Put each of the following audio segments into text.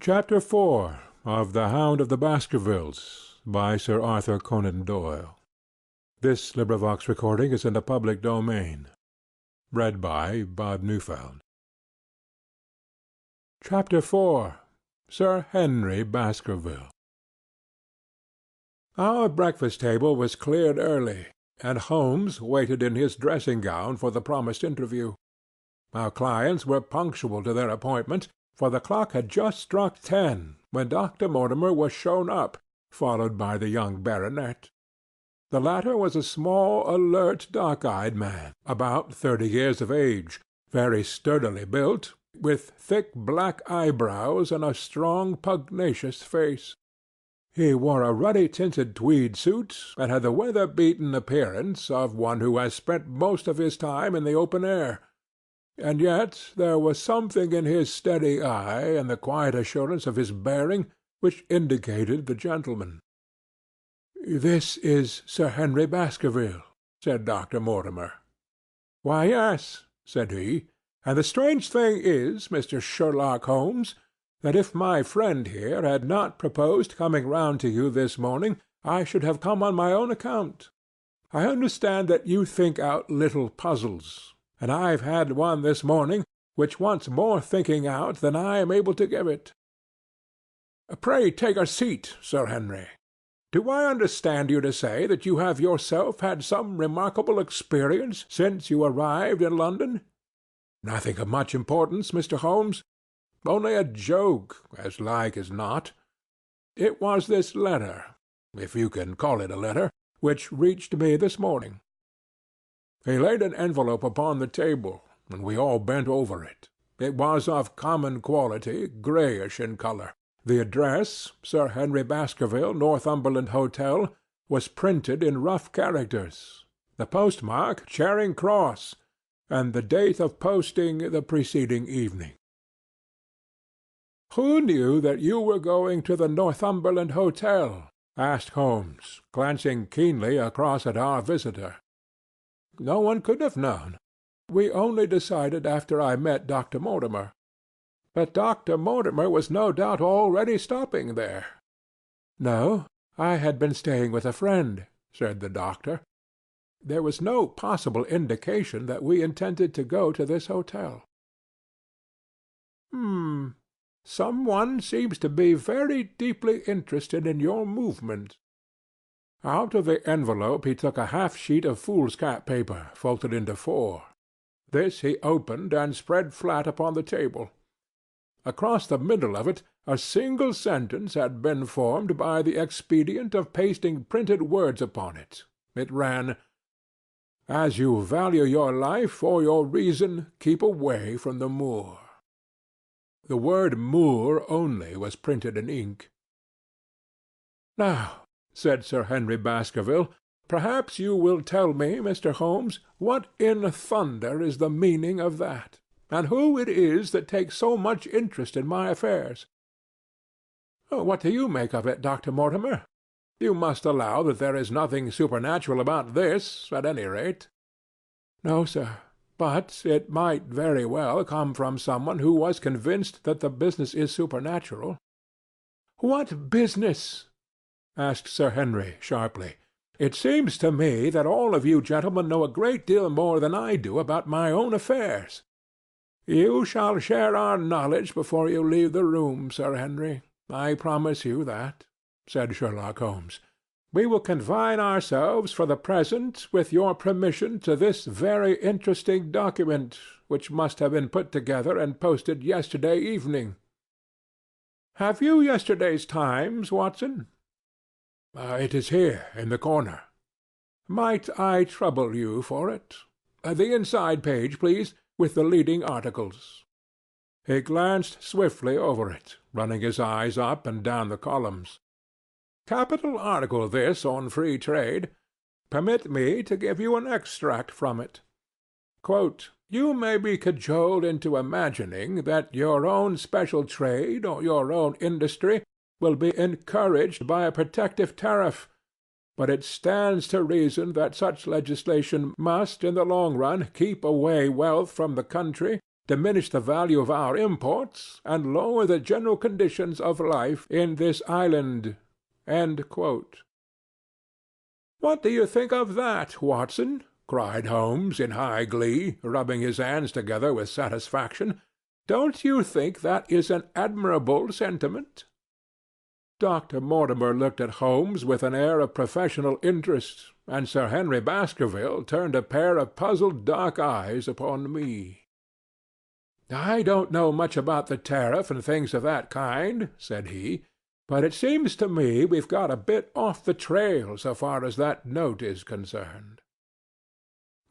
Chapter 4 of The Hound of the Baskervilles, by Sir Arthur Conan Doyle. This recording is in the public domain. Read by Bob Newfeld. Chapter 4 Sir Henry Baskerville. Our breakfast-table was cleared early, and Holmes waited in his dressing-gown for the promised interview. Our clients were punctual to their appointment, for the clock had just struck 10 when Dr. Mortimer was shown up, followed by the young baronet. The latter was a small, alert, dark-eyed man, about 30 years of age, very sturdily built, with thick black eyebrows and a strong, pugnacious face. He wore a ruddy-tinted tweed suit, and had the weather-beaten appearance of one who has spent most of his time in the open air. And yet there was something in his steady eye and the quiet assurance of his bearing which indicated the gentleman. "This is Sir Henry Baskerville," said Dr. Mortimer. "Why, yes," said he, "and the strange thing is, Mr. Sherlock Holmes, that if my friend here had not proposed coming round to you this morning, I should have come on my own account. I understand that you think out little puzzles, and I've had one this morning which wants more thinking out than I am able to give it. Pray take a seat, Sir Henry. Do I understand you to say that you have yourself had some remarkable experience since you arrived in London?" "Nothing of much importance, Mr. Holmes. Only a joke, as like as not. It was this letter, if you can call it a letter, which reached me this morning." He laid an envelope upon the table, and we all bent over it. It was of common quality, grayish in colour. The address, Sir Henry Baskerville, Northumberland Hotel, was printed in rough characters, the postmark Charing Cross, and the date of posting the preceding evening. "Who knew that you were going to the Northumberland Hotel?" asked Holmes, glancing keenly across at our visitor. "No one could have known. We only decided after I met Dr. Mortimer. But Dr. Mortimer was no doubt already stopping there." "No, I had been staying with a friend," said the doctor. "There was no possible indication that we intended to go to this hotel." "Some one seems to be very deeply interested in your movement." Out of the envelope he took a half-sheet of foolscap paper, folded into 4. This he opened and spread flat upon the table. Across the middle of it a single sentence had been formed by the expedient of pasting printed words upon it. It ran, "As you value your life or your reason, keep away from the moor." The word moor only was printed in ink. "Now," said Sir Henry Baskerville, "perhaps you will tell me, Mr. Holmes, what in thunder is the meaning of that, and who it is that takes so much interest in my affairs?" "What do you make of it, Dr. Mortimer? You must allow that there is nothing supernatural about this, at any rate." "No, sir. But it might very well come from someone who was convinced that the business is supernatural." "What business?" asked Sir Henry sharply. "It seems to me that all of you gentlemen know a great deal more than I do about my own affairs." "You shall share our knowledge before you leave the room, Sir Henry. I promise you that," said Sherlock Holmes. "We will confine ourselves for the present, with your permission, to this very interesting document, which must have been put together and posted yesterday evening. Have you yesterday's Times, Watson?" "It is here, in the corner." "Might I trouble you for it? The inside page, please, with the leading articles." He glanced swiftly over it, running his eyes up and down the columns. "Capital article this on free trade. Permit me to give you an extract from it. Quote, 'You may be cajoled into imagining that your own special trade or your own industry will be encouraged by a protective tariff, but it stands to reason that such legislation must in the long run keep away wealth from the country diminish the value of our imports, and lower the general conditions of life in this island." "What do you think of that, Watson?" cried Holmes in high glee, rubbing his hands together with satisfaction. "Don't you think that is an admirable sentiment?" Dr. Mortimer looked at Holmes with an air of professional interest, and Sir Henry Baskerville turned a pair of puzzled dark eyes upon me. "I don't know much about the tariff and things of that kind," said he, "but it seems to me we've got a bit off the trail so far as that note is concerned."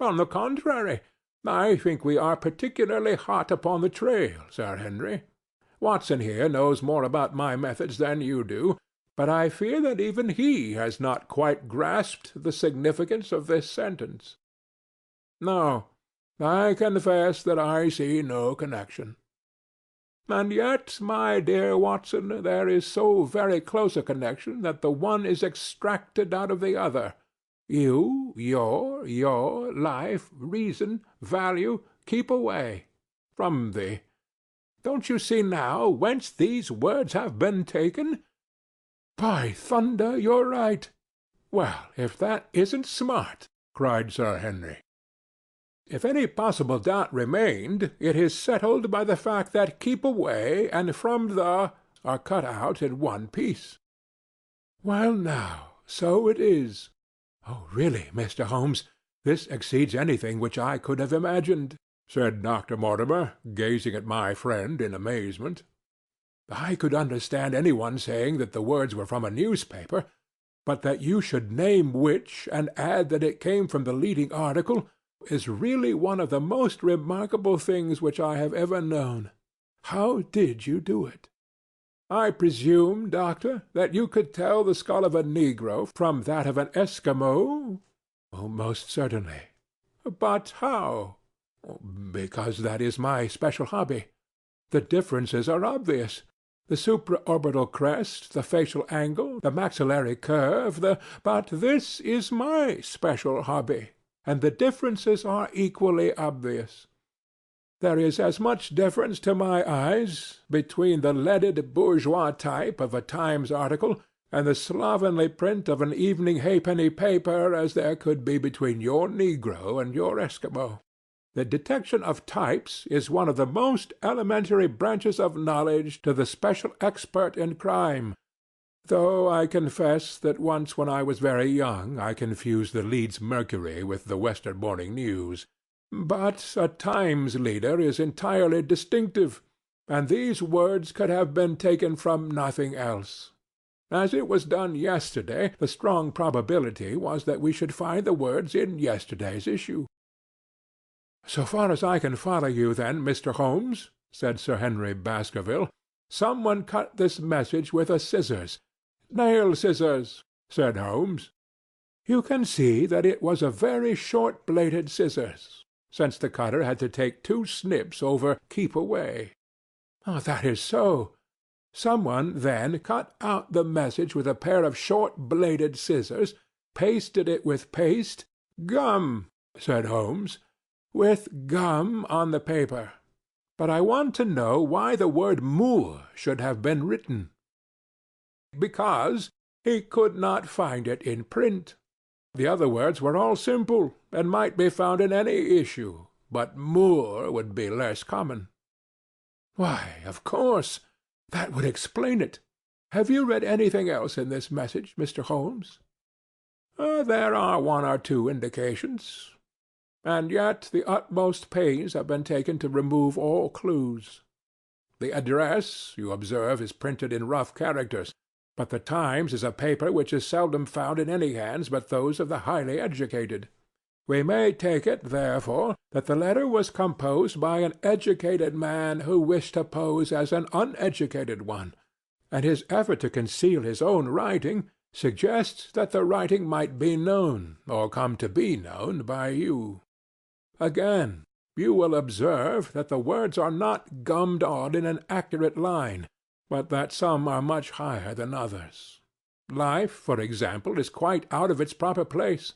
"On the contrary, I think we are particularly hot upon the trail, Sir Henry. Watson here knows more about my methods than you do, but I fear that even he has not quite grasped the significance of this sentence." "No, I confess that I see no connection." "And yet, my dear Watson, there is so very close a connection that the one is extracted out of the other. You, your, life, reason, value, keep away from thee. Don't you see now whence these words have been taken? By thunder, you're right. Well, if that isn't smart!" cried Sir Henry. "If any possible doubt remained, it is settled by the fact that keep away and from the are cut out in one piece." "Well now, so it is. Oh, really, Mr. Holmes, this exceeds anything which I could have imagined," said Dr. Mortimer, gazing at my friend in amazement. "I could understand any one saying that the words were from a newspaper, but that you should name which, and add that it came from the leading article, is really one of the most remarkable things which I have ever known. How did you do it? I presume, Doctor, that you could tell the skull of a negro from that of an Eskimo?" "Oh, most certainly." "But how?" "Because that is my special hobby. The differences are obvious. The supraorbital crest, the facial angle, the maxillary curve, But this is my special hobby, and the differences are equally obvious. There is as much difference to my eyes between the leaded bourgeois type of a Times article and the slovenly print of an evening halfpenny paper as there could be between your negro and your Eskimo. The detection of types is one of the most elementary branches of knowledge to the special expert in crime, though I confess that once when I was very young I confused the Leeds Mercury with the Western Morning News. But a Times leader is entirely distinctive, and these words could have been taken from nothing else. As it was done yesterday, the strong probability was that we should find the words in yesterday's issue." "So far as I can follow you, then, Mr. Holmes," said Sir Henry Baskerville, "some one cut this message with a scissors." "Nail scissors," said Holmes. "You can see that it was a very short-bladed scissors, since the cutter had to take 2 snips over 'keep away.' "That is so. Some one then cut out the message with a pair of short-bladed scissors, pasted it with paste—" "Gum," said Holmes. "With gum on the paper. But I want to know why the word Moor should have been written." "Because he could not find it in print. The other words were all simple, and might be found in any issue, but Moor would be less common." "Why, of course. That would explain it. Have you read anything else in this message, Mr. Holmes?" "There are 1 or 2 indications. And yet the utmost pains have been taken to remove all clues. The address, you observe, is printed in rough characters, but the Times is a paper which is seldom found in any hands but those of the highly educated. We may take it, therefore, that the letter was composed by an educated man who wished to pose as an uneducated one, and his effort to conceal his own writing suggests that the writing might be known, or come to be known, by you. Again, you will observe that the words are not gummed on in an accurate line, but that some are much higher than others. Life, for example, is quite out of its proper place.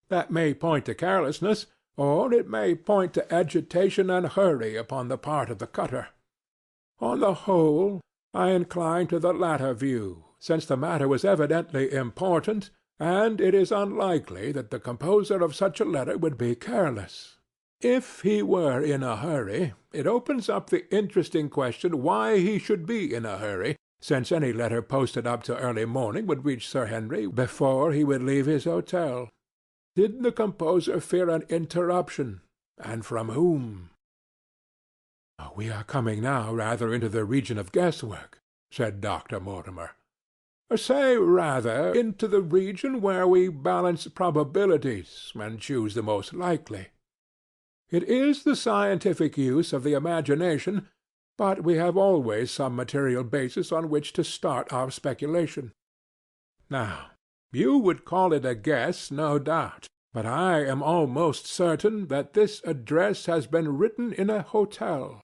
That may point to carelessness, or it may point to agitation and hurry upon the part of the cutter. On the whole, I incline to the latter view, since the matter was evidently important, and it is unlikely that the composer of such a letter would be careless. If he were in a hurry, it opens up the interesting question why he should be in a hurry, since any letter posted up to early morning would reach Sir Henry before he would leave his hotel. Did the composer fear an interruption, and from whom? "We are coming now rather into the region of guesswork," said Dr. Mortimer. "Say rather into the region where we balance probabilities and choose the most likely. It is the scientific use of the imagination, but we have always some material basis on which to start our speculation. Now, you would call it a guess, no doubt, but I am almost certain that this address has been written in a hotel."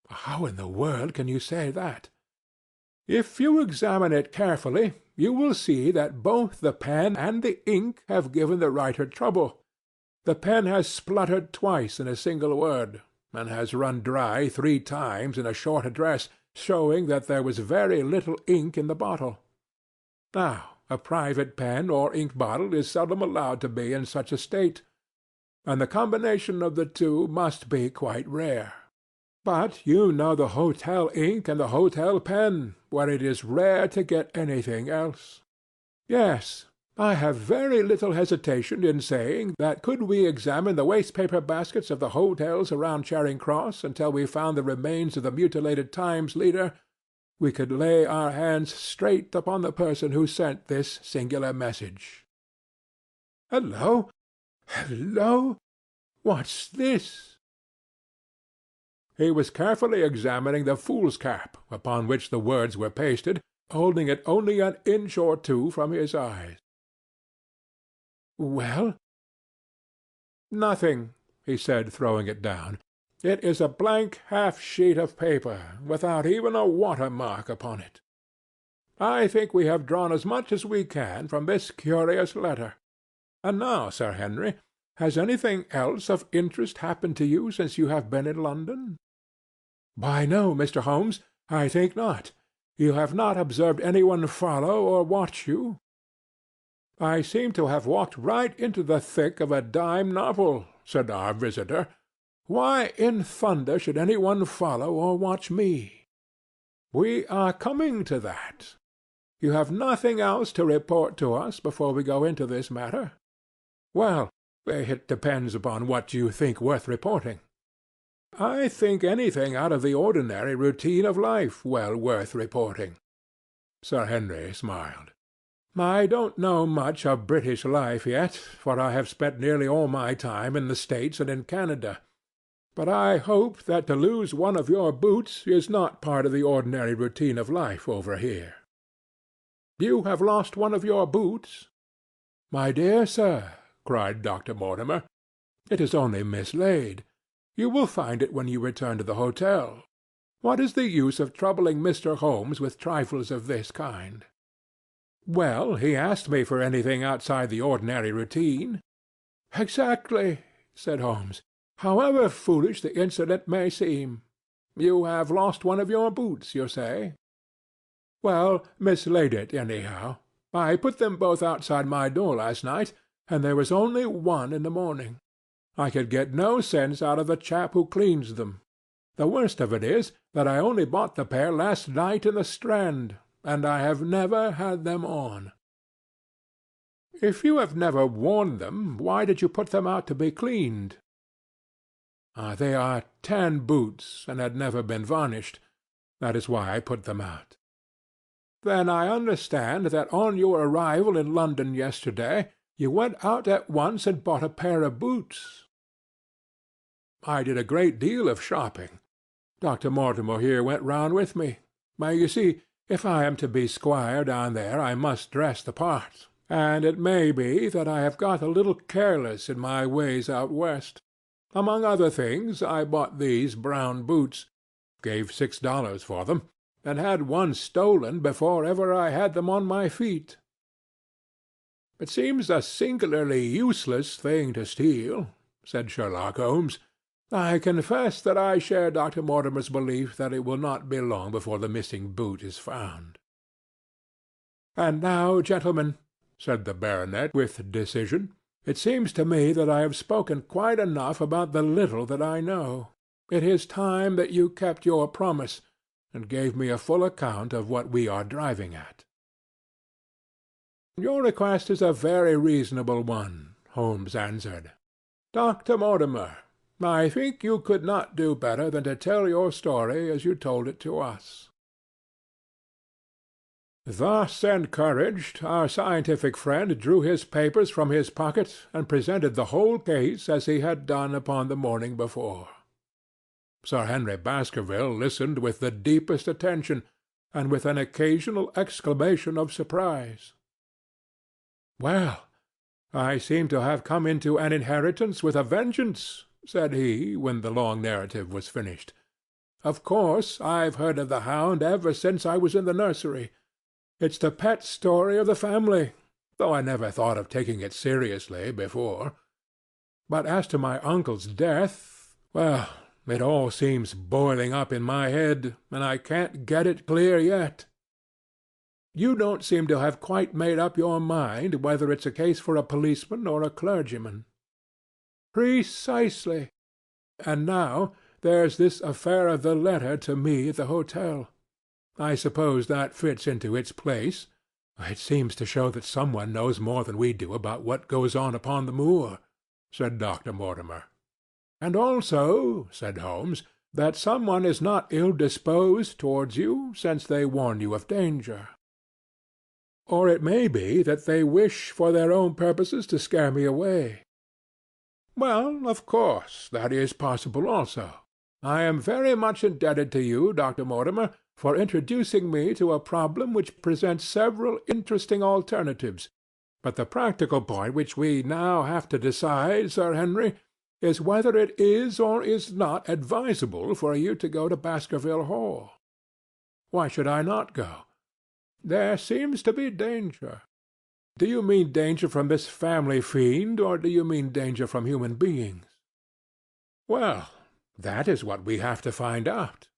"How in the world can you say that?" "If you examine it carefully, you will see that both the pen and the ink have given the writer trouble. The pen has spluttered twice in a single word, and has run dry 3 times in a short address, showing that there was very little ink in the bottle. Now, a private pen or ink bottle is seldom allowed to be in such a state, and the combination of the two must be quite rare. But you know the hotel ink and the hotel pen, where it is rare to get anything else. Yes, I have very little hesitation in saying that could we examine the waste-paper baskets of the hotels around Charing Cross until we found the remains of the mutilated Times leader, we could lay our hands straight upon the person who sent this singular message. Hello! Hello! What's this?" He was carefully examining the foolscap upon which the words were pasted, holding it only an inch or 2 from his eyes. "Well?" "Nothing," he said, throwing it down. "It is a blank half-sheet of paper, without even a water-mark upon it. I think we have drawn as much as we can from this curious letter. And now, Sir Henry, has anything else of interest happened to you since you have been in London?" "Why, no, Mr. Holmes, I think not. You have not observed any one follow or watch you?" "I seem to have walked right into the thick of a dime novel," said our visitor. "Why in thunder should any one follow or watch me?" "We are coming to that. You have nothing else to report to us before we go into this matter?" "Well, it depends upon what you think worth reporting." "I think anything out of the ordinary routine of life well worth reporting." Sir Henry smiled. "I don't know much of British life yet, for I have spent nearly all my time in the States and in Canada. But I hope that to lose one of your boots is not part of the ordinary routine of life over here." "You have lost one of your boots?" "My dear sir," cried Dr. Mortimer, "it is only mislaid. You will find it when you return to the hotel. What is the use of troubling Mr. Holmes with trifles of this kind?" "Well, he asked me for anything outside the ordinary routine." "Exactly," said Holmes, "however foolish the incident may seem. You have lost one of your boots, you say?" "Well, mislaid it, anyhow. I put them both outside my door last night, and there was only one in the morning. I could get no sense out of the chap who cleans them. The worst of it is that I only bought the pair last night in the Strand, and I have never had them on." "If you have never worn them, why did you put them out to be cleaned?" "They are tan boots, and had never been varnished. That is why I put them out." "Then I understand that on your arrival in London yesterday you went out at once and bought a pair of boots." "I did a great deal of shopping. Dr. Mortimer here went round with me. You see, if I am to be squire down there I must dress the part, and it may be that I have got a little careless in my ways out west. Among other things I bought these brown boots, gave $6 for them, and had one stolen before ever I had them on my feet." "It seems a singularly useless thing to steal," said Sherlock Holmes. "I confess that I share Dr. Mortimer's belief that it will not be long before the missing boot is found." "And now, gentlemen," said the baronet with decision, "it seems to me that I have spoken quite enough about the little that I know. It is time that you kept your promise, and gave me a full account of what we are driving at." "Your request is a very reasonable one," Holmes answered. "Dr. Mortimer, I think you could not do better than to tell your story as you told it to us." Thus encouraged, our scientific friend drew his papers from his pocket and presented the whole case as he had done upon the morning before. Sir Henry Baskerville listened with the deepest attention, and with an occasional exclamation of surprise. "Well, I seem to have come into an inheritance with a vengeance," said he, when the long narrative was finished. "Of course I've heard of the hound ever since I was in the nursery. It's the pet story of the family, though I never thought of taking it seriously before. But as to my uncle's death, well, it all seems boiling up in my head, and I can't get it clear yet. You don't seem to have quite made up your mind whether it's a case for a policeman or a clergyman." "Precisely. And now there's this affair of the letter to me at the hotel. I suppose that fits into its place. It seems to show that someone knows more than we do about what goes on upon the moor," said Dr. Mortimer. "And also," said Holmes, "that someone is not ill-disposed towards you, since they warn you of danger. Or it may be that they wish for their own purposes to scare me away." "Well, of course, that is possible also. I am very much indebted to you, Dr. Mortimer, for introducing me to a problem which presents several interesting alternatives, but the practical point which we now have to decide, Sir Henry, is whether it is or is not advisable for you to go to Baskerville Hall." "Why should I not go?" "There seems to be danger." "Do you mean danger from this family fiend, or do you mean danger from human beings?" "Well, that is what we have to find out."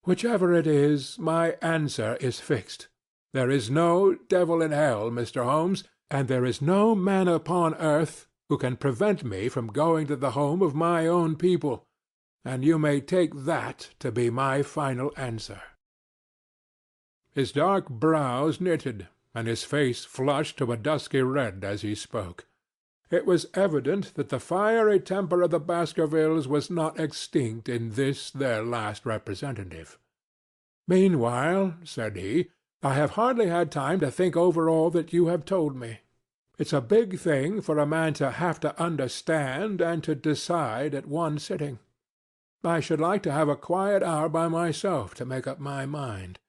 "Whichever it is, my answer is fixed. There is no devil in hell, Mr. Holmes, and there is no man upon earth who can prevent me from going to the home of my own people, and you may take that to be my final answer." His dark brows knitted, and his face flushed to a dusky red as he spoke. It was evident that the fiery temper of the Baskervilles was not extinct in this their last representative. "Meanwhile," said he, "I have hardly had time to think over all that you have told me. It's a big thing for a man to have to understand and to decide at one sitting. I should like to have a quiet hour by myself to make up my mind.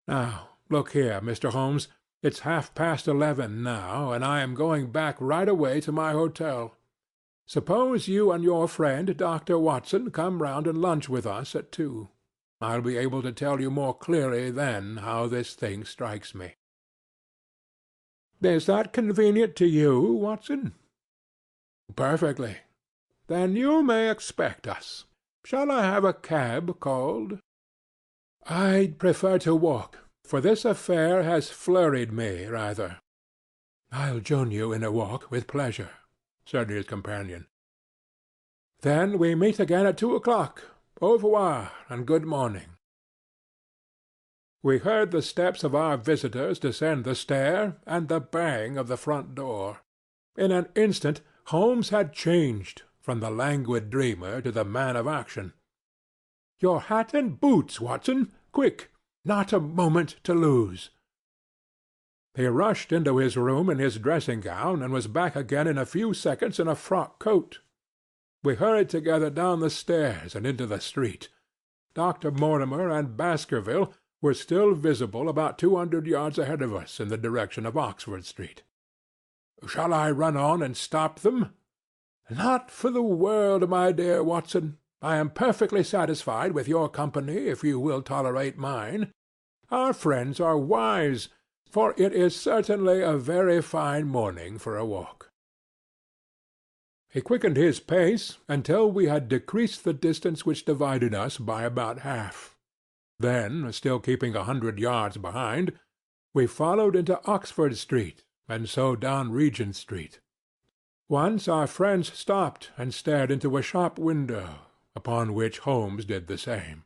Now, look here, Mr. Holmes. It's 11:30 now, and I am going back right away to my hotel. Suppose you and your friend Dr. Watson come round and lunch with us at 2. I'll be able to tell you more clearly then how this thing strikes me." "Is that convenient to you, Watson?" "Perfectly." "Then you may expect us. Shall I have a cab called?" "I'd prefer to walk, for this affair has flurried me rather." "I'll join you in a walk with pleasure," said his companion. "Then we meet again at 2 o'clock. Au revoir, and good morning." We heard the steps of our visitors descend the stair, and the bang of the front door. In an instant Holmes had changed from the languid dreamer to the man of action. "Your hat and boots, Watson! Quick! Not a moment to lose!" He rushed into his room in his dressing-gown, and was back again in a few seconds in a frock-coat. We hurried together down the stairs and into the street. Dr. Mortimer and Baskerville were still visible about 200 yards ahead of us in the direction of Oxford Street. "Shall I run on and stop them?" "Not for the world, my dear Watson. I am perfectly satisfied with your company, if you will tolerate mine. Our friends are wise, for it is certainly a very fine morning for a walk." He quickened his pace until we had decreased the distance which divided us by about half. Then, still keeping 100 yards behind, we followed into Oxford Street, and so down Regent Street. Once our friends stopped and stared into a shop window, upon which Holmes did the same.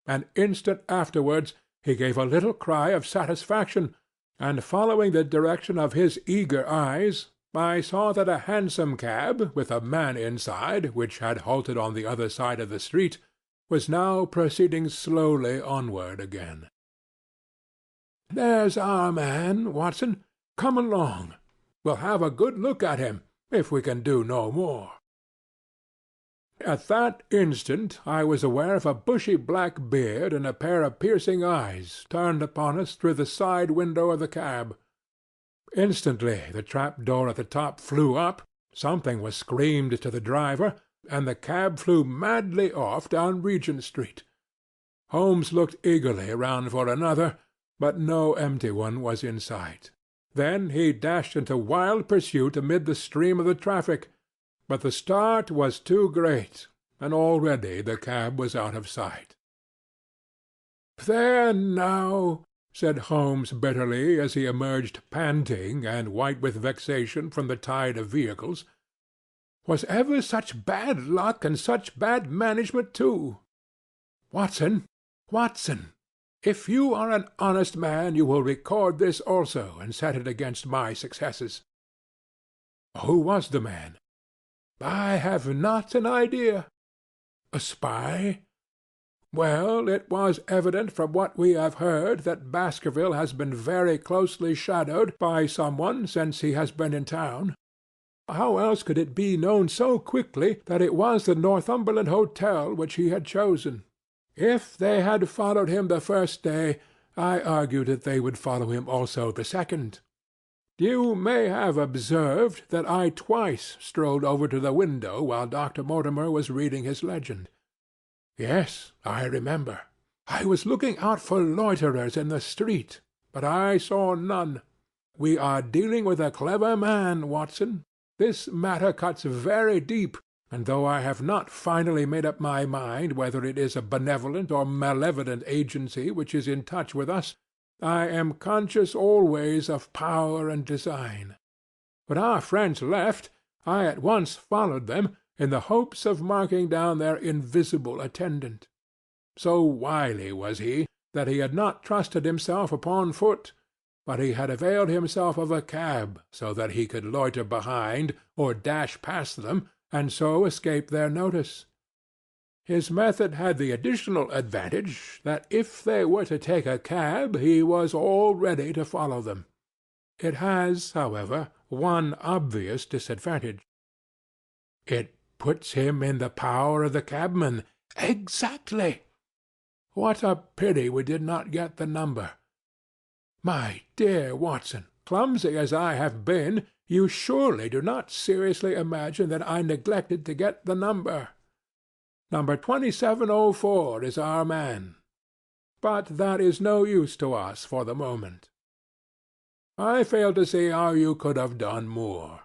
An instant afterwards he gave a little cry of satisfaction, and following the direction of his eager eyes, I saw that a hansom cab, with a man inside, which had halted on the other side of the street, was now proceeding slowly onward again. "There's our man, Watson. Come along. We'll have a good look at him, if we can do no more." At that instant I was aware of a bushy black beard and a pair of piercing eyes turned upon us through the side window of the cab. Instantly the trap-door at the top flew up, something was screamed to the driver, and the cab flew madly off down Regent Street. Holmes looked eagerly round for another, but no empty one was in sight. Then he dashed into wild pursuit amid the stream of the traffic, but the start was too great, and already the cab was out of sight. "There now," said Holmes bitterly, as he emerged panting and white with vexation from the tide of vehicles. "Was ever such bad luck and such bad management too? Watson, Watson, if you are an honest man you will record this also and set it against my successes." "Who was the man?" "I have not an idea." "A spy?" "Well, it was evident from what we have heard that Baskerville has been very closely shadowed by some one since he has been in town. How else could it be known so quickly that it was the Northumberland Hotel which he had chosen? If they had followed him the first day, I argued that they would follow him also the second. You may have observed that I twice strolled over to the window while Dr. Mortimer was reading his legend. Yes, I remember. I was looking out for loiterers in the street, but I saw none. We are dealing with a clever man, Watson. This matter cuts very deep, and though I have not finally made up my mind whether it is a benevolent or malevolent agency which is in touch with us, I am conscious always of power and design. When our friends left, I at once followed them, in the hopes of marking down their invisible attendant. So wily was he that he had not trusted himself upon foot, but he had availed himself of a cab so that he could loiter behind or dash past them, and so escape their notice. His method had the additional advantage that if they were to take a cab he was all ready to follow them. It has, however, one obvious disadvantage. It puts him in the power of the cabman. Exactly. What a pity we did not get the number. My dear Watson, clumsy as I have been, you surely do not seriously imagine that I neglected to get the number. Number 2704 is our man. But that is no use to us for the moment. I fail to see how you could have done more.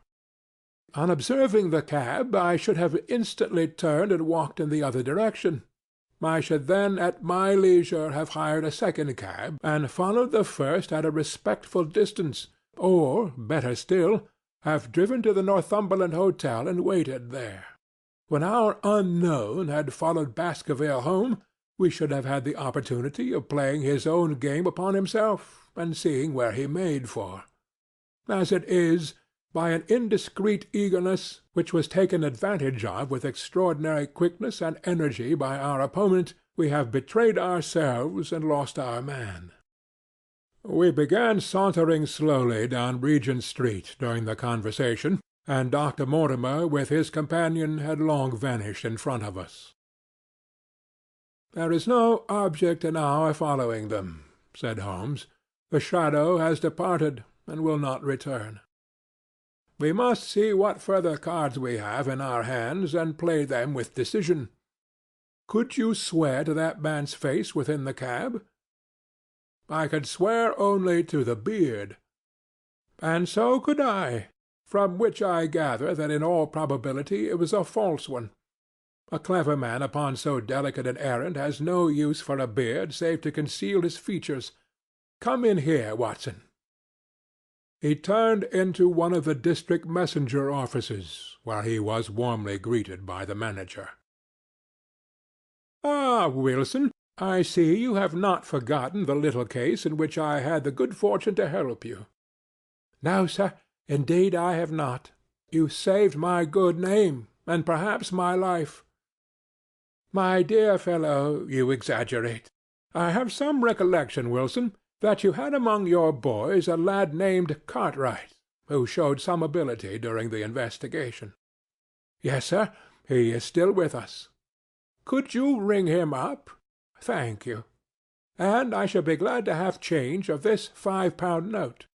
On observing the cab, I should have instantly turned and walked in the other direction. I should then at my leisure have hired a second cab, and followed the first at a respectful distance, or, better still, have driven to the Northumberland Hotel and waited there. When our unknown had followed Baskerville home, we should have had the opportunity of playing his own game upon himself, and seeing where he made for. As it is, by an indiscreet eagerness, which was taken advantage of with extraordinary quickness and energy by our opponent, we have betrayed ourselves and lost our man. We began sauntering slowly down Regent Street during the conversation, and Dr. Mortimer with his companion had long vanished in front of us. "There is no object in our following them," said Holmes. "The shadow has departed, and will not return. We must see what further cards we have in our hands, and play them with decision. Could you swear to that man's face within the cab?" "I could swear only to the beard." "And so could I. from which I gather that in all probability it was a false one. A clever man upon so delicate an errand has no use for a beard save to conceal his features. Come in here, Watson." He turned into one of the district messenger offices, where he was warmly greeted by the manager. "Ah, Wilson, I see you have not forgotten the little case in which I had the good fortune to help you." "No, sir, indeed I have not. You saved my good name, and perhaps my life." "My dear fellow, you exaggerate. I have some recollection, Wilson, that you had among your boys a lad named Cartwright, who showed some ability during the investigation." "Yes, sir, he is still with us." "Could you ring him up?" "Thank you. And I shall be glad to have change of this £5 note."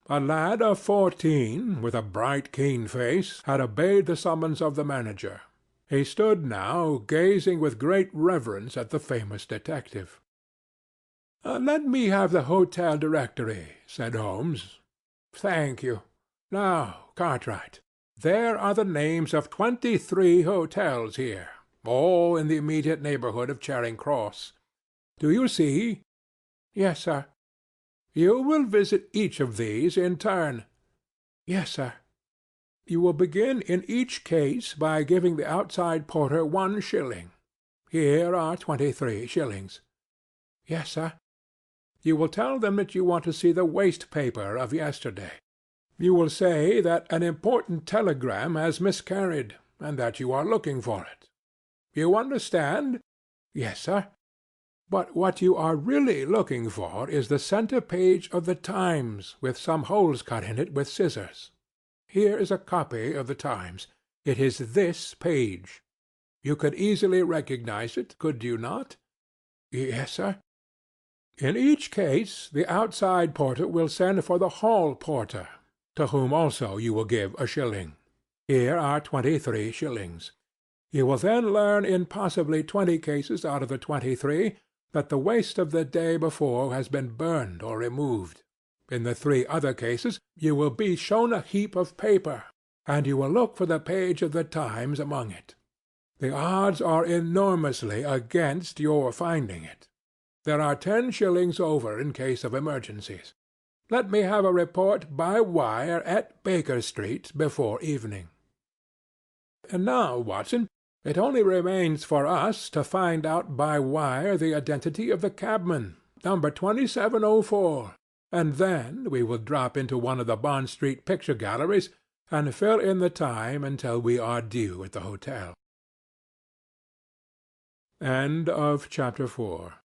A lad of 14, with a bright keen face, had obeyed the summons of the manager. He stood now gazing with great reverence at the famous detective. "Let me have the hotel directory," said Holmes. "Thank you. Now, Cartwright, there are the names of 23 hotels here, all in the immediate neighborhood of Charing Cross. Do you see?" "Yes, sir." "You will visit each of these in turn." "Yes, sir." "You will begin in each case by giving the outside porter 1 shilling. Here are 23 shillings." "Yes, sir." "You will tell them that you want to see the waste paper of yesterday. You will say that an important telegram has miscarried, and that you are looking for it. You understand?" "Yes, sir." "But what you are really looking for is the centre page of the Times, with some holes cut in it with scissors. Here is a copy of the Times. It is this page. You could easily recognize it, could you not?" "Yes, sir." "In each case the outside porter will send for the hall porter, to whom also you will give 1 shilling. Here are 23 shillings. You will then learn in possibly 20 cases out of the 23 that the waste of the day before has been burned or removed. In the 3 other cases you will be shown a heap of paper, and you will look for the page of the Times among it. The odds are enormously against your finding it. There are 10 shillings over in case of emergencies. Let me have a report by wire at Baker Street before evening. And now, Watson, it only remains for us to find out by wire the identity of the cabman, number 2704, and then we will drop into one of the Bond Street picture galleries and fill in the time until we are due at the hotel. End of Chapter 4